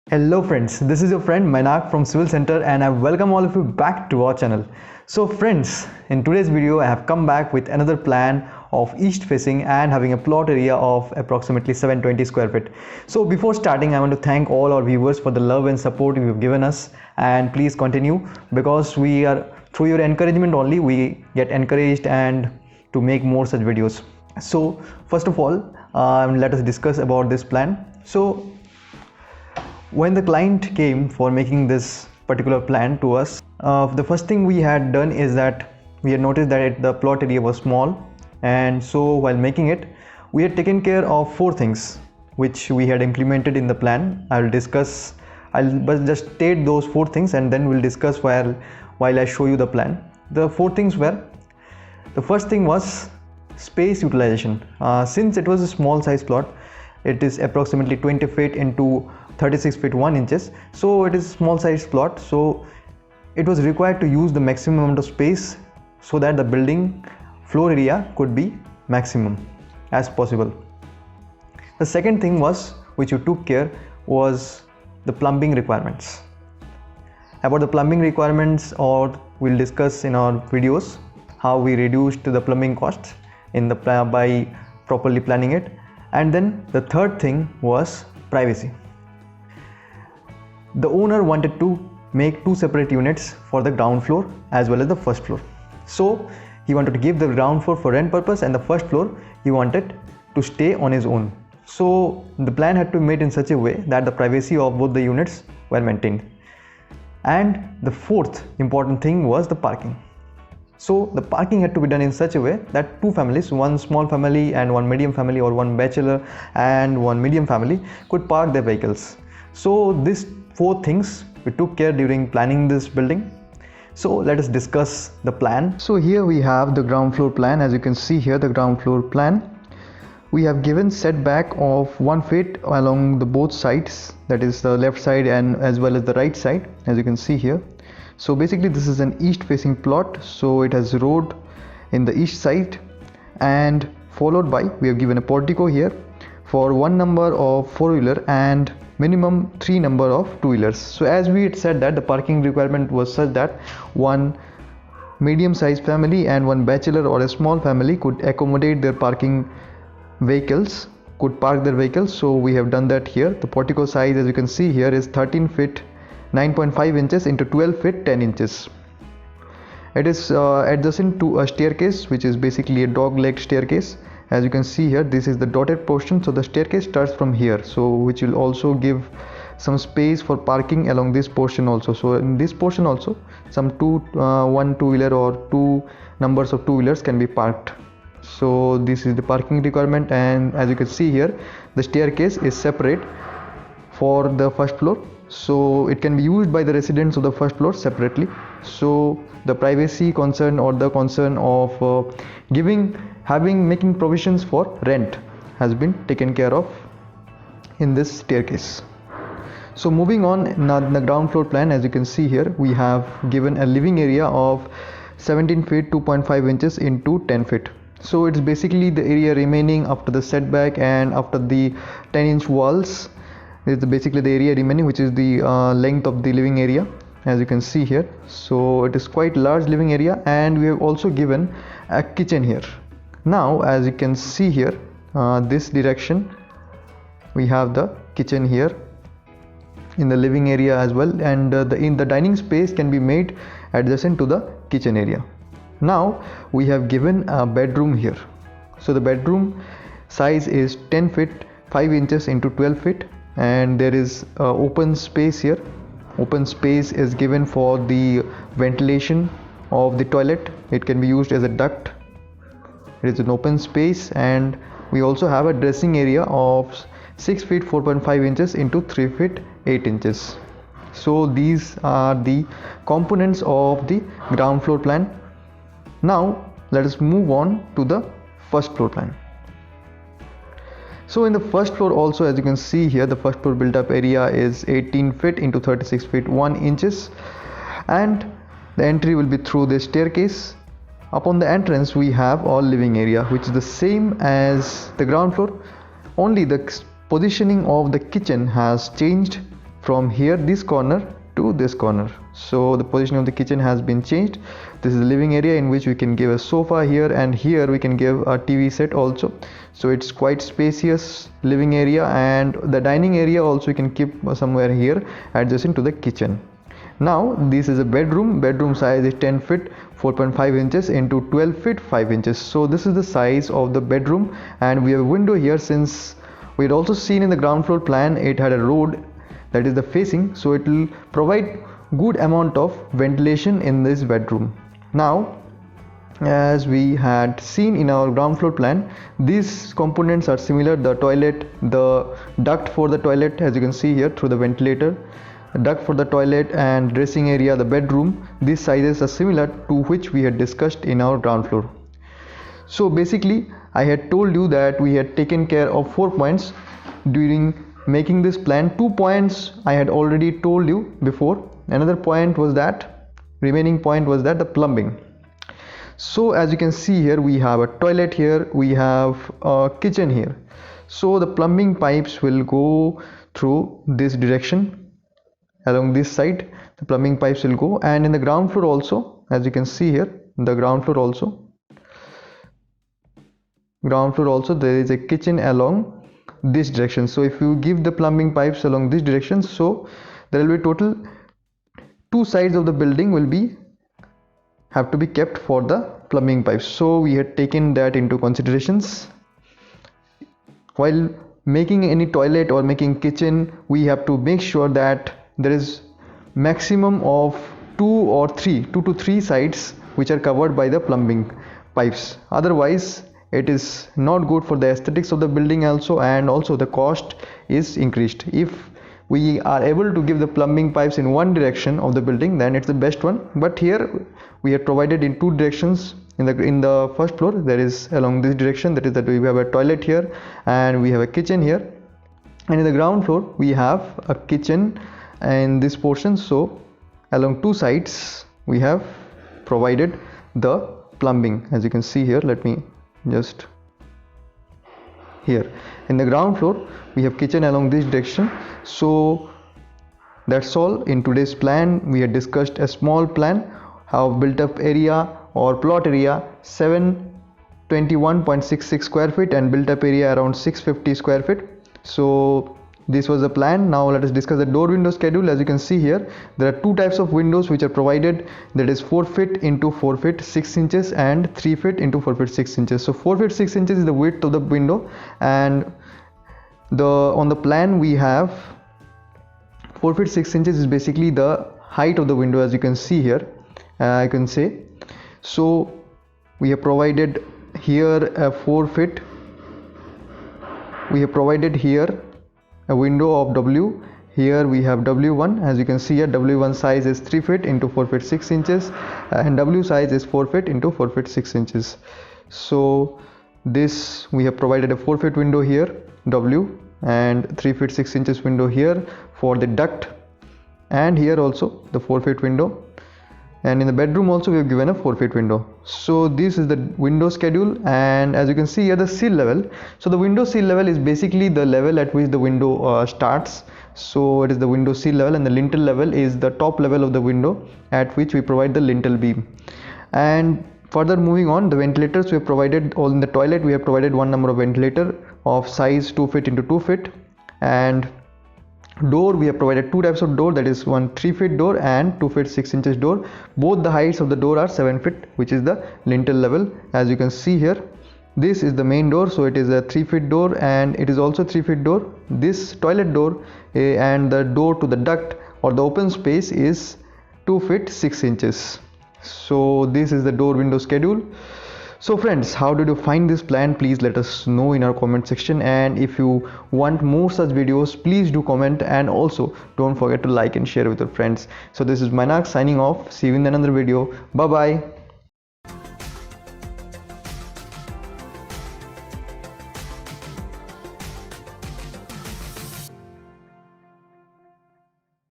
Hello friends, this is your friend Mainak from Civil Center and I welcome all of you back to our channel. So friends, in today's video I have come back with another plan of east facing and having a plot area of approximately 720 square feet. So before starting, I want to thank all our viewers for the love and support you have given us, and please continue, because we are through your encouragement only we get encouraged and to make more such videos. So first of all, let us discuss about this plan. So when the client came for making this particular plan to us, the first thing we had done is that we had noticed that the plot area was small, and so while making it we had taken care of four things which we had implemented in the plan. I'll just state those four things and then we'll discuss while I show you the plan. The four things were: the first thing was space utilization. Since it was a small size plot, it is approximately 20 feet into 36 feet 1 inches, so it is a small size plot, so it was required to use the maximum amount of space so that the building floor area could be maximum as possible. The second thing was, which you took care, was the plumbing requirements. About the plumbing requirements, or we'll discuss in our videos how we reduced the plumbing costs in the by properly planning it. And then the third thing was privacy. The owner wanted to make two separate units for the ground floor as well as the first floor. So he wanted to give the ground floor for rent purpose, and the first floor he wanted to stay on his own. So the plan had to be made in such a way that the privacy of both the units were maintained. And the fourth important thing was the parking. So the parking had to be done in such a way that two families, one small family and one medium family, or one bachelor and one medium family, could park their vehicles. So these four things we took care during planning this building. So let us discuss the plan. So here we have the ground floor plan. As you can see here, the ground floor plan, we have given setback of 1 feet along the both sides, that is the left side and as well as the right side, as you can see here. So basically this is an east facing plot, so it has road in the east side, and followed by, we have given a portico here for one number of four-wheeler and minimum 3 number of two-wheelers. So as we had said that the parking requirement was such that one medium sized family and one bachelor or a small family could accommodate their parking vehicles, could park their vehicles. So we have done that here. The portico size, as you can see here, is 13 feet 9.5 inches into 12 feet 10 inches. It is adjacent to a staircase, which is basically a dog-legged staircase. As you can see here, this is the dotted portion, so the staircase starts from here, so which will also give some space for parking along this portion also. So in this portion also some one two-wheeler or two numbers of two-wheelers can be parked. So this is the parking requirement, and as you can see here, the staircase is separate for the first floor, so it can be used by the residents of the first floor separately. So the privacy concern, or the concern of making provisions for rent, has been taken care of in this staircase. So moving on, now in the ground floor plan, as you can see here, we have given a living area of 17 feet 2.5 inches into 10 feet. So it's basically the area remaining after the setback and after the 10-inch walls. It's basically the area remaining, which is the length of the living area, as you can see here. So it is quite large living area, and we have also given a kitchen here. Now as you can see here, this direction we have the kitchen here in the living area as well, and the dining space can be made adjacent to the kitchen area. Now we have given a bedroom here. So the bedroom size is 10 feet 5 inches into 12 feet, and there is open space here. Open space is given for the ventilation of the toilet. It can be used as a duct. It is an open space, and we also have a dressing area of 6 feet 4.5 inches into 3 feet 8 inches. So these are the components of the ground floor plan. Now let us move on to the first floor plan. So in the first floor also, as you can see here, the first floor built up area is 18 feet into 36 feet 1 inches, and the entry will be through the staircase. Upon the entrance we have all living area, which is the same as the ground floor, only the positioning of the kitchen has changed from here, this corner to this corner. So the position of the kitchen has been changed. This is the living area in which we can give a sofa here, and here we can give a TV set also. So it's quite spacious living area, and the dining area also you can keep somewhere here adjacent to the kitchen. Now this is a bedroom size is 10 feet 4.5 inches into 12 feet 5 inches. So this is the size of the bedroom, and we have a window here. Since we had also seen in the ground floor plan, it had a road, that is the facing, so it will provide good amount of ventilation in this bedroom. Now, as we had seen in our ground floor plan, these components are similar. The toilet, the duct for the toilet, as you can see here through the ventilator, duct for the toilet, and dressing area, the bedroom, these sizes are similar to which we had discussed in our ground floor. So basically I had told you that we had taken care of 4 points during making this plan. 2 points I had already told you before. Another point was that, remaining point was that the plumbing. So as you can see here, we have a toilet here, we have a kitchen here. So the plumbing pipes will go through this direction. Along this side the plumbing pipes will go, and in the ground floor also, as you can see here, the ground floor also there is a kitchen along this direction. So if you give the plumbing pipes along this direction, so there will be total 2 sides of the building will have to be kept for the plumbing pipes. So we had taken that into considerations. While making any toilet or making kitchen, we have to make sure that there is maximum of 2 to 3 sides which are covered by the plumbing pipes. Otherwise it is not good for the aesthetics of the building also, and also the cost is increased. If we are able to give the plumbing pipes in one direction of the building, then it's the best one. But here we have provided in 2 directions. In the first floor there is along this direction, that is that we have a toilet here and we have a kitchen here, and in the ground floor we have a kitchen in this portion. So along 2 sides we have provided the plumbing, as you can see here. Let me just here in the ground floor we have kitchen along this direction. So that's all in today's plan. We had discussed a small plan, how built up area or plot area 721.66 square feet and built up area around 650 square feet. So this was the plan. Now let us discuss the door window schedule. As you can see here, there are 2 types of windows which are provided, that is 4 feet into 4 feet 6 inches and 3 feet into 4 feet 6 inches. So 4 feet 6 inches is the width of the window, and on the plan we have 4 feet 6 inches is basically the height of the window, as you can see here. I can say, so we have provided here a 4 feet, we have provided here a window of W. Here we have W1, as you can see here, W1 size is 3 feet into 4 feet 6 inches and W size is 4 feet into 4 feet 6 inches. So this we have provided a 4 feet window here, W, and 3 feet 6 inches window here for the duct, and here also the 4 feet window, and in the bedroom also we have given a 4 feet window. So this is the window schedule, and as you can see here, the sill level. So the window sill level is basically the level at which the window starts. So it is the window sill level, and the lintel level is the top level of the window at which we provide the lintel beam. And further moving on, the ventilators we have provided, all in the toilet we have provided one number of ventilator of size 2 feet into 2 feet, and door we have provided 2 types of door, that is one 3 feet door and 2 feet 6 inches door. Both the heights of the door are 7 feet, which is the lintel level. As you can see here, this is the main door, so it is a 3 feet door, and it is also 3 feet door. This toilet door and the door to the duct or the open space is 2 feet 6 inches. So this is the door window schedule. So friends, how did you find this plan? Please let us know in our comment section, and if you want more such videos, please do comment, and also don't forget to like and share with your friends. So this is Mainak signing off. See you in another video. Bye bye.